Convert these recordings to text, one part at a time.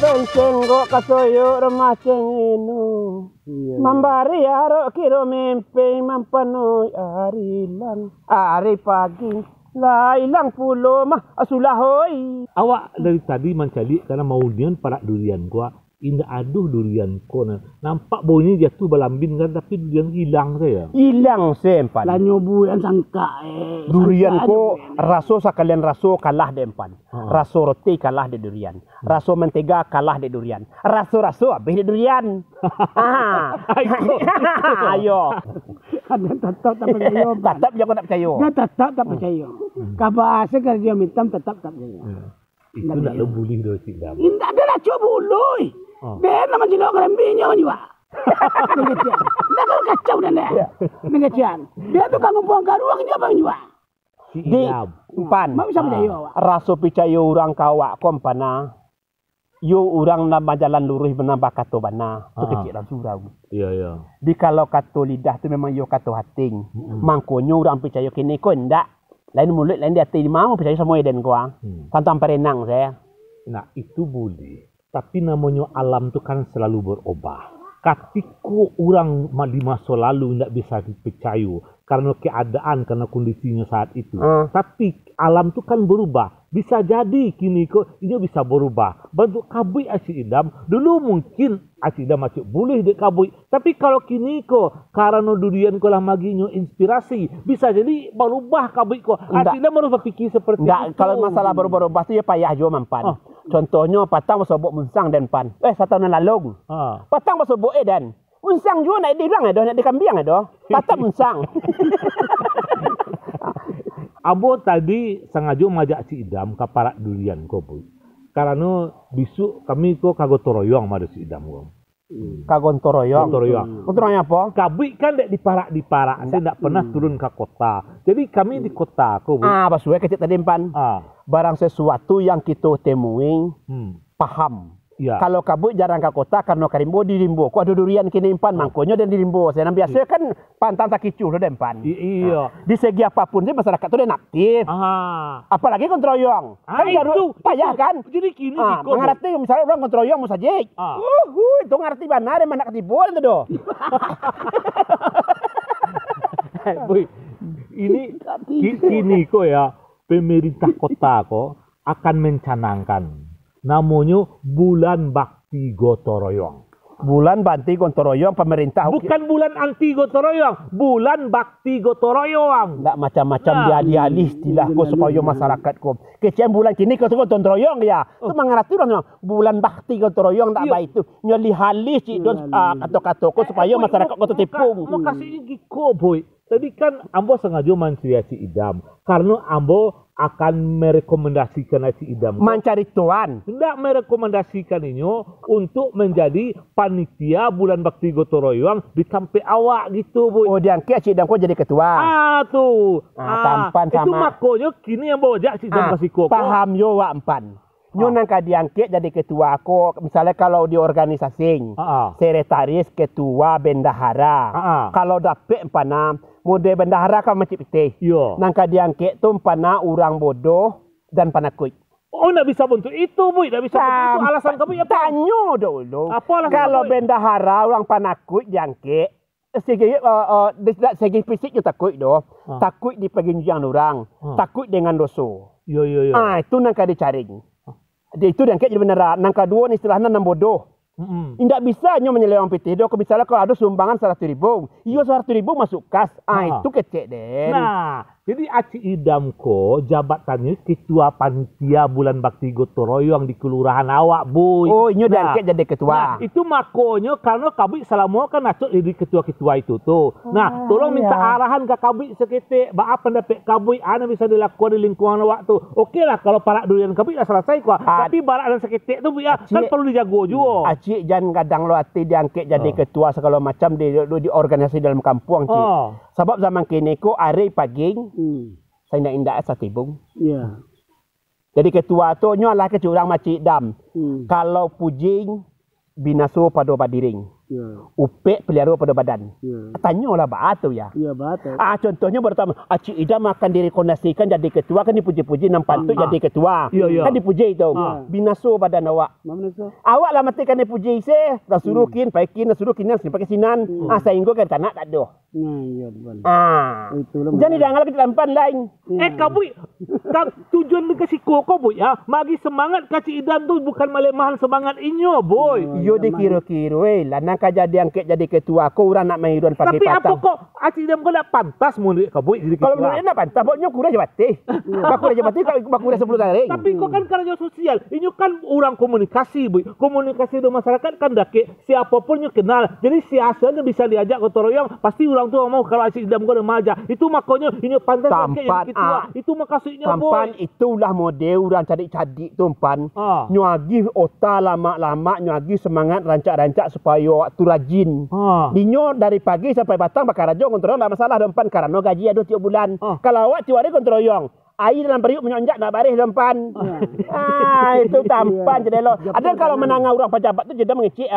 Penceng kok kasoyo remaceng inu. Mambari aro kiro mimpi mampanu arilan. Ari pagi lah ilang pulo mah asulah hoi. Awak dari tadi mencari karena mau nian parak durian gua. Indah aduh durian ko nampak baunya jatuh balambin kan tapi durian hilang saya. Hilang sempan. Lah nyobuan sangka Durian ko raso sekalian raso kalah de empan. Raso roti kalah de durian. Raso mentega kalah de durian. Raso habis de durian. Ayo. Ada tetap tak percaya. Tetap jangan tak percaya. Dia tetap tak percaya. Kabahasa kerja hitam tetap tak percaya. Itu nak lo bully do si dam. Indah dia nak coba bully. Dia nama cina orang binyo juga. Negecian. Dia kalau kacau dan dia. Negecian. Dia tu kamu buang karuang dia bang juga. Si Di idam. empan. Mau bisa percaya. Raso percaya orang kawak kompana. Yo orang nama jalan lurus menambah kato bana. Tu kecil dah surau. Iya iya. Di kalau kato lidah tu memang yo kato hating. Mangkonyo orang percaya kini ko ndak. Lain mulut lain dia hati mau percaya semua eden gua. Tanpa perenang saya. Nah itu boleh. Tapi namanya alam tu kan selalu berubah. Ketika orang di masa lalu tidak bisa dipercaya karena keadaan, karena kondisinya saat itu. Tapi alam tu kan berubah. Bisa jadi kini kok ini bisa berubah. Bentuk kabui asyik idam. Dulu mungkin asyik idam masih boleh dek kabui. Tapi kalau kini kok karena durian ko lah maginya inspirasi. Bisa jadi berubah kabui ko. Asyik idam harus berfikir seperti itu. Kalau masalah berubah-ubah tu ya payah jo mampan. Contohnya patang masuk munsang dan pan. Satu tahun lalu. Patang masuk dan. Munsang juga nak dirang ada, nak dikambing ada. Patang munsang. Abo tadi sengaja majak si idam ke parak durian ko boy. Karena besok kami ko kagotoroyong mada si idam ko. Kagontoroyong. Gontoroyong apa? Kabui kan dek di parak. Saya tidak pernah turun ke kota. Jadi kami di kota ko boy. Basuh kecil tadi pan. Barang sesuatu yang kita temui paham. Ya. Kalau kabut jarang ke kota karena karimbo di rimbo. Kau ada durian kini impan mangkonya dan di rimbo. Saya biasa kan pantang tak kicu dan impan. Iya. Di segi apapun sih masyarakat tu dia aktif. Apalagi kontroyong. Kan itu payah kan? Jadi kini mengerti misalnya orang kontroyong mau saja. Itu ngerti benar yang mana ketipu itu doh. Boy, ini kini ko ya pemerintah kota ko akan mencanangkan namanya Bulan Bakti Gotoroyong. Bulan Bakti Gotoroyong pemerintah. Bukan bulan anti Gotoroyong, Bulan Bakti Gotoroyong. Tak macam-macam dia dialih istilah ko supaya masyarakat ko. Kecian bulan kini ko Gotoroyong ya. Tu mengerti orang Bulan Bakti Gotoroyong tak baik tu. Nyali halih cik don kata-kata ko supaya masyarakat ko tertipung. Makasih ini ko boy. Tadi kan ambo sengaja mencari idam karena ambo akan merekomendasikan si idam. Mencari tuan. Tidak merekomendasikan ini untuk menjadi panitia Bulan Bakti Gotoroyong di sampai awak gitu, boy. Oh, diangkat si idam ko jadi ketua. Tuh. Tampan sama. Itu makanya kini yang bawa jak si idam kasih koko. Paham yo wak empan. Nyo nangka diangkat jadi ketua ko, misalnya kalau di organisasi, sekretaris ketua bendahara. Kalau dapet empana, mode bendahara kan macam putih. Nangka diangkat tu empana orang bodoh dan panakut. Oh, nak bisa bentuk itu, boy. Nak bisa bentuk itu. Alasan kamu apa? Tanyo dulu. Apa alasan kalau kamu? Bendahara orang panakut diangkat, segi fisik juga takut doh. Takut di penginjang orang, takut dengan dosa. Itu nangka dicari. Dia itu diangkat jadi beneran. Nang kedua ni istilahnya nam bodoh. Tidak bisa nyo menyelewang PT do. Misalnya kalau ada sumbangan 100.000, iyo 100.000 masuk kas. Itu kecek den. Nah, jadi Aci Idam ko jabatannya ketua panitia Bulan Bakti Gotoroyong di kelurahan awak, boy. Oh, inyo diangkat jadi ketua. Nah, itu makonyo karena kabik selama kan acok jadi ketua-ketua itu tuh. Nah, tolong minta arahan ke kabik seketik. Apa pendapat kabik ana bisa dilakukan di lingkungan awak tuh. Okey lah kalau parak durian kabik dah selesai kok. Tapi barak dan seketik tu ya kan perlu dijago juga. Acik jangan kadang lo hati diangkat jadi ketua segala macam di organisasi dalam kampung, cik. Sebab zaman kini ko hari pagi saya nak indah satibung. Jadi ketua tu nyo lah kecurang macik dam. Kalau pujing binaso pada badiring. Upek pelihara pada badan. Tanyalah batu ya. Iya, betul. Contohnya pertama, Cik Idam akan direkomendasikan jadi ketua, kan dipuji-puji nampak tu jadi ketua. Kan dipuji itu. Binaso badan awak. Awak lah matikan dipuji se, dah suruhkin, paikin, dah suruhkin yang pakai sinan. Sehingga kan tanah tak ada. Iya, betul. Jadi janganlah kita lampan lain. Kabui, tujuan lu kasih koko boy ya. Magi semangat kasih Idam tu bukan melemahan semangat inyo boy. Yo dikira-kira, lanang jadi angkat jadi ketua, kau orang nak main iron pakai patang. Tapi apa kok Cik Idam kau nak pantas menurut kabui jadi ketua? Kalau menurut nak pantas, boknya kurang jabati. Kurang jabati, kurang 10 tahun. Tapi kau kan kerja sosial, ini kan orang komunikasi boy. Komunikasi di masyarakat kan dake siapapun yang kenal. Jadi siasanya bisa diajak gotong royong, pasti orang tu mau kalau Cik Idam kau maja. Itu makanya ini pantas angkat jadi ketua. Itu makasihnya boy. Tampan itulah model orang cadik-cadik tu pan. Nyuagi otak lama-lama, nyuagi semangat rancak-rancak supaya waktu rajin. Dinyo dari pagi sampai batang bakar rajo kontrol tak masalah dempan karena gaji ada tiap bulan. Kalau awak tiap hari kontrol air dalam periuk menyonjak nak baris dempan. Itu tampan jadi lo. Ada kalau menangah orang pejabat tu jadi mengecek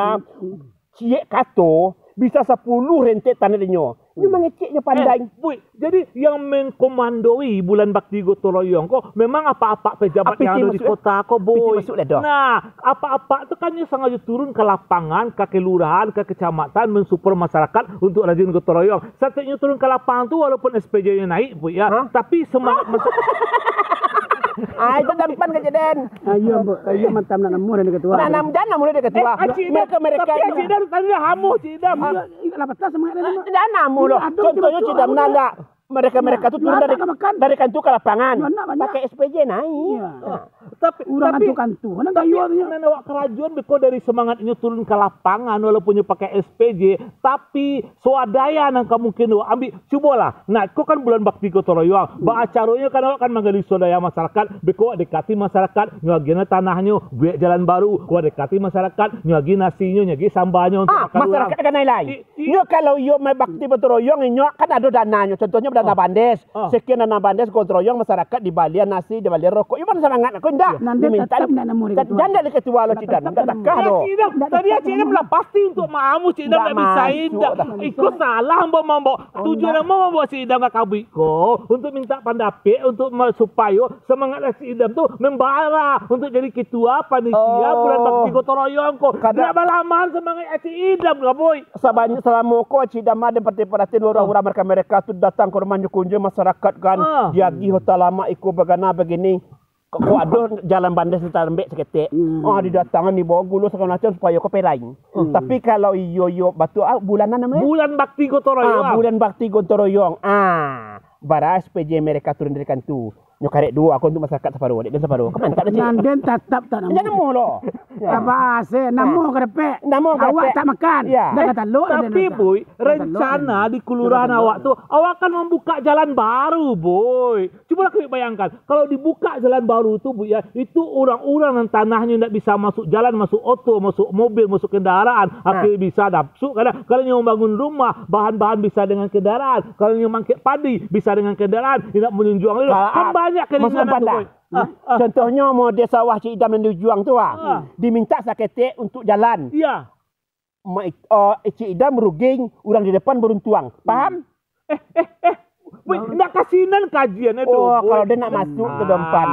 cik kato bisa 10 rentet tanah dinyo. Ini mengeceknya pandai. Jadi yang mengkomandoi bulan bakti gotong royong kok memang apa-apa pejabat yang ada di kota kok boy. Nah, apa-apa itu kan yang sengaja turun ke lapangan, ke kelurahan, ke kecamatan mensupport masyarakat untuk rajin gotong royong. Satunya turun ke lapangan tu walaupun SPJ-nya naik boy ya, tapi semangat itu dampan kejadian. Ayo mantam nak namu dan ketua. Nak nam dan namu dan ketua. Mereka tapi Cik Idam tanya hamu Cik Idam. Kenapa tak semangat dan namu? Dan namu loh. Contohnya Cik Idam nanda. Mereka tu turun dari kantu ke lapangan. Pakai SPJ naik. Tapi kantu. Mana kayu artinya? Nana awak kerajaan beko dari semangat ini turun ke lapangan walaupun pakai SPJ, tapi swadaya nang kamu mungkin ambil cubalah. Nah, kau kan bulan bakti gotong royong. Ba acaranya kan awak kan menggali swadaya masyarakat, beko dekati masyarakat, nyuagina tanahnya, buat jalan baru, kau dekati masyarakat, nyuagi nasinya, nyuagi sambahnya untuk makan masyarakat kan lain. Nyo kalau yo mai bakti gotong royong nyo kan ada dananya. Contohnya dana bandes. Sekian dana bandes gotong royong masyarakat di balian nasi, di balian rokok. Iman semangat aku ndak. Nanti tetap nak namu ketua. Dan dari ketua lo Cik Idam. Tak kah do. Tadi Cik Idam lah pasti untuk maamu Cik Idam tak bisa indak. Ikut salah mbok. Tujuan mbok Cik Idam ke kabiko untuk minta pendapat untuk supaya semangat Cik Idam tu membara untuk jadi ketua panitia bulan bakti gotong royong kok. Tidak balaman semangat Cik Idam lah boy. Selama ko Cik Idam ada perhatian orang-orang mereka tu datang ke rumah kunjung masyarakat kan. Diagi hotel lama ikut bagana begini. Kok ada jalan bandes entar lembek seketik. Didatangan dibawa gulu segala macam supaya kau lain. Tapi kalau yo batu bulanan namanya? Bulan bakti gotong royong. Bulan bakti gotong royong. Bara SPJ mereka turun dari kantu. Nyokarek dua aku untuk masyarakat separuh. Adik dan separuh. Kemana tak ada cik? Nanden tetap tak namu. Jangan namu loh. Apa ase namu kerepek. Namu kerepek. Awak tak makan. Dah kata lo. Tapi boy, rencana di kelurahan awak tu, awak akan membuka jalan baru boy. Cuba kau bayangkan, kalau dibuka jalan baru tu boy ya, itu orang-orang yang tanahnya tidak bisa masuk jalan, masuk oto, masuk mobil, masuk kendaraan, akhirnya bisa dapsu. Kalau yang membangun rumah, bahan-bahan bisa dengan kendaraan. Kalau yang mangkit padi bisa dengan kendaraan, tidak menunjuang itu. Kan banyak keringanan tu boy. Contohnya model sawah Cik Idam yang dijuang tu diminta saketek untuk jalan. Iya. Cik Idam meruging, orang di depan beruntuang. Paham? Nak kasinan kajian itu. Kalau dia nak masuk ke depan.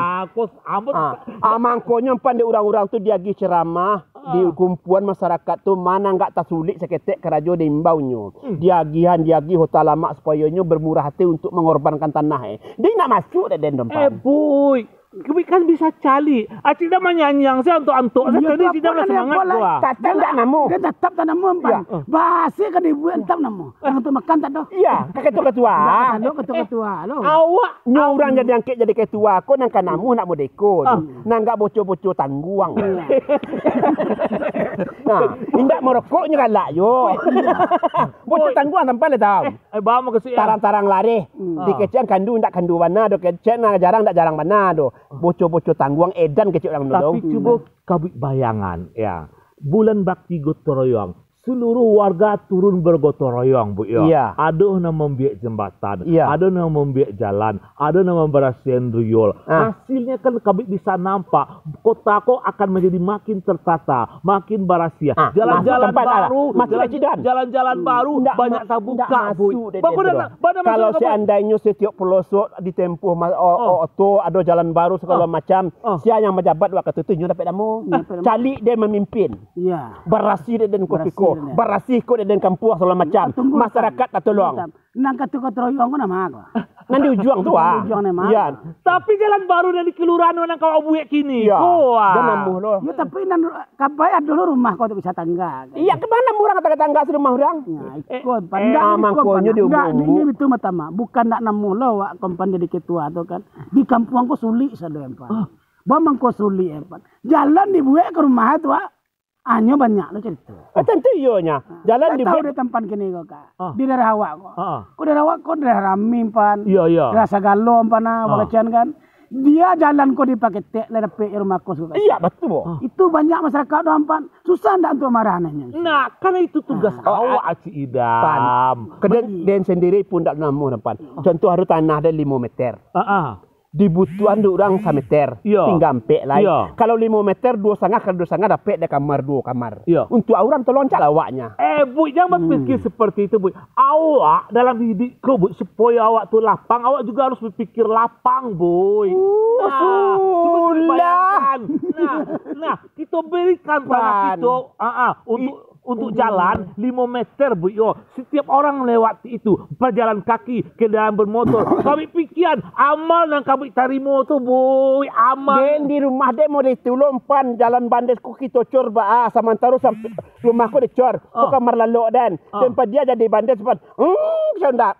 Mangkonya empan di orang-orang tu dia pergi ceramah di kumpulan masyarakat tu mana enggak tersulit seketek kerajo diimbaunya. Dia pergi hotel lama supaya bermurah hati untuk mengorbankan tanah. Dia nak masuk dan depan. Boy. Kami kan bisa cari. Cik Idam menyanyang saya untuk antuk. Saya tadi Cik Idam semangat gua. Tak namu. Dia tetap tak namu empan. Bahasa kan dibuat tetap namu. Untuk makan tak dah. Iya, ketua. Ketua lo. Awak orang jadi angkat jadi ketua. Kau nangka namu nak modekon. Nangka bocor-bocor tangguang. Indak merokoknya kan lah yo. Bocor tangguang tanpa le tahu. Bawa ke sini. Tarang-tarang lari. Dikecian kandu ndak kandu mana do kecian jarang ndak jarang mana do. Bocor-bocor tangguang edan kecil orang dulu. Tapi coba kabut bayangan ya. Bulan bakti gotong royong. seluruh warga turun bergotong royong, Bu. Iya. Ada yang membiak jembatan, Iya. ada yang membiak jalan, ada yang membersihin riol. Hasilnya kan kami bisa nampak kota kok akan menjadi makin tertata, makin berasia. Jalan-jalan baru, jalan-jalan baru banyak terbuka, Bu. Kalau seandainya setiap pelosok ditempuh ada jalan baru segala macam, siapa yang menjabat waktu itu dapat damu. Cali dia memimpin. Iya. Berasi dia dan kopiko, berasi kok dia dan kampung segala macam. Masyarakat tak tolong. Nang katu-katu royong ko nama ko. Nanti ujung tu Ujung nama. Iya. Tapi jalan baru dari kelurahan nang kau buat kini. Iya. Wah. Jangan namuh lo. Ya tapi nan kabayat dulu rumah kau tu bisa tangga. Iya, kemana murah kata tangga rumah orang? Ya, ikut pandang mangkonya di ini itu matama. Bukan nak namuh lo wak kompan jadi ketua tu kan. Di kampung ko sulit sadempan. Bamang ko sulit empan. Jalan dibuat ke rumah tu wak. Hanya banyak lo cerita. Tentu iyonya. Jalan di tahu di tempat kini kok kak. Di daerah awak kok. Kok daerah awak kok daerah Ramim pan. Iya iya. Daerah Sagalo pan Bakacian kan. Dia jalan kok dipakai tek lepe rumah kos. Iya betul. Itu banyak masyarakat doang pan. Susah ndak untuk marahannya. Nah, karena itu tugas awak Aci Idam. Kedeng sendiri pun tak namuh depan. Contoh harus tanah ada 5 meter. Dibutuhan orang 1 meter, tinggal ampek lah. Kalau 5 meter 2,5 kalau 2,5 dapat ada kamar 2 kamar. Untuk orang terloncat awaknya. Bu, jangan berpikir seperti itu, Bu. Awak dalam hidup kau, Bu, supaya awak tu lapang, awak juga harus berpikir lapang, Bu. Nah, kita berikan pada kita untuk jalan 5 meter, Bu. Setiap orang lewati itu, berjalan kaki, kendaraan bermotor. Kami pikiran amal yang kami tarimo tu, Bu. Amal. Dan di rumah dia mau ditulung pan jalan bandes ku kita cor samantara sampai rumahku dicor. Ku kamar lalok dan tempat dia jadi bandes pan. Sonda.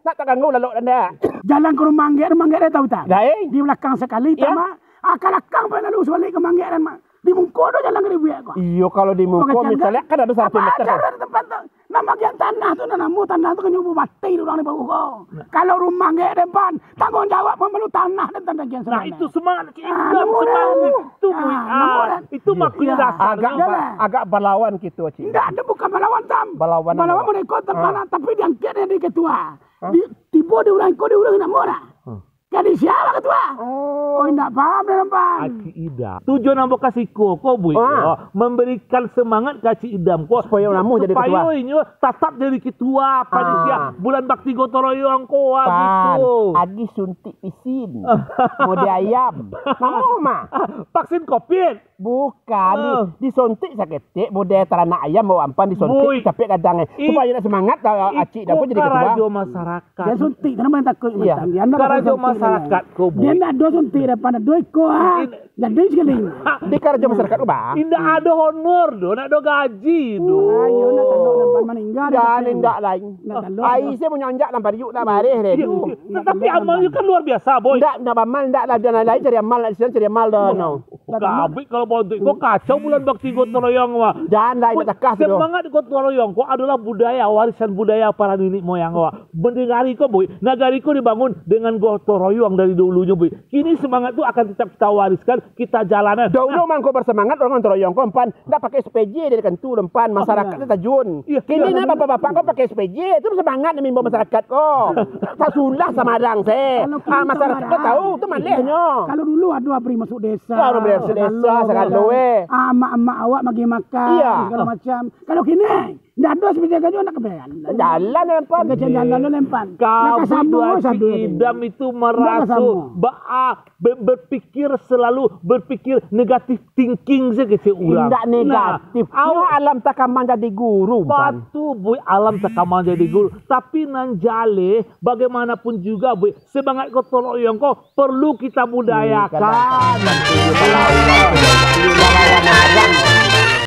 Nak tak ganggu lalok dan dia. Jalan ke rumah dia tahu tak? Gae. Di belakang sekali tama. Kalakang pa lalu balik ke Manggaran mah. Di Mungkodo jalan ke buat kok. Iyo kalau di Mungko misalnya kan ada 1 meter. Ada tempat tu. Nama bagian tanah tu tanah tu kan nyubu mati orang di bawah kau. Kalau rumah nggak depan tanggung jawab pemilu tanah dan tanda bagian Nah itu semangat semangat itu itu makin agak berlawan gitu Cik. Enggak ada bukan berlawan tam. Berlawan mereka tempat tapi diangkat dari ketua. Tiba di orang kau di orang nak murah. Jadi siapa ketua? Oh, tidak paham dalam pan. Aci Idam. Tujuan yang kasih kok Bu. Memberikan semangat ke Aci Idam kok supaya namu jadi ketua. Supaya ini tetap jadi ketua panitia bulan bakti gotong royong kok gitu. Agi suntik pisin. Mode ayam. Namu mah. Vaksin Covid. Bukan disuntik sakit mode teranak ayam mau ampan disuntik tapi kadang supaya semangat Aci Idam pun jadi ketua. Karajo masyarakat. Dia suntik kenapa yang takut macam dia. Karajo masyarakat kok Bu. Dia nak do suntik depan do iko jadi sekali. Di karajo masyarakat ku bang. Indah ada honor do, nak do gaji do. Ayo nak tanduk depan meninggal. Dan indah lain. Ai saya mau nyonjak dalam pariuk dah bareh deh. Tapi amalnya kan luar biasa boy. Ndak amal ndak lah dan lain cari amal di sana cari amal dah no. Kabik kalau bontik kok kacau bulan bakti gotong royong wah. Jangan lain takah tu. Semangat gotong royong kok adalah budaya warisan budaya para nenek moyang wah. Bendegari kok boy. Nagari kok dibangun dengan gotong royong dari dulunya boy. Kini semangat itu akan tetap kita wariskan, kita jalanan. Dahulu mangko bersemangat orang gotong royong kompan ndak pakai SPJ dari kantu lempan masyarakat itu tajun. Kini nak bapak-bapak kok pakai SPJ itu semangat demi masyarakat kok. Tasulah Samadang se. Masyarakat kok tahu tu malehnya. Kalau dulu ada abri masuk desa. Kalau desa segala mak awak bagi makan segala macam. Kalau kini ndak ada SPJ gajo nak kebean. Jalan lempan. Jalan lempan. Kau Idam itu merasuk berpikir selalu berpikir negatif thinking saja ke orang. Tidak negatif. Awak alam takaman jadi guru. Batu boy alam takaman jadi guru. Tapi nanjale bagaimanapun juga boy semangat gotong royong kok perlu kita budayakan.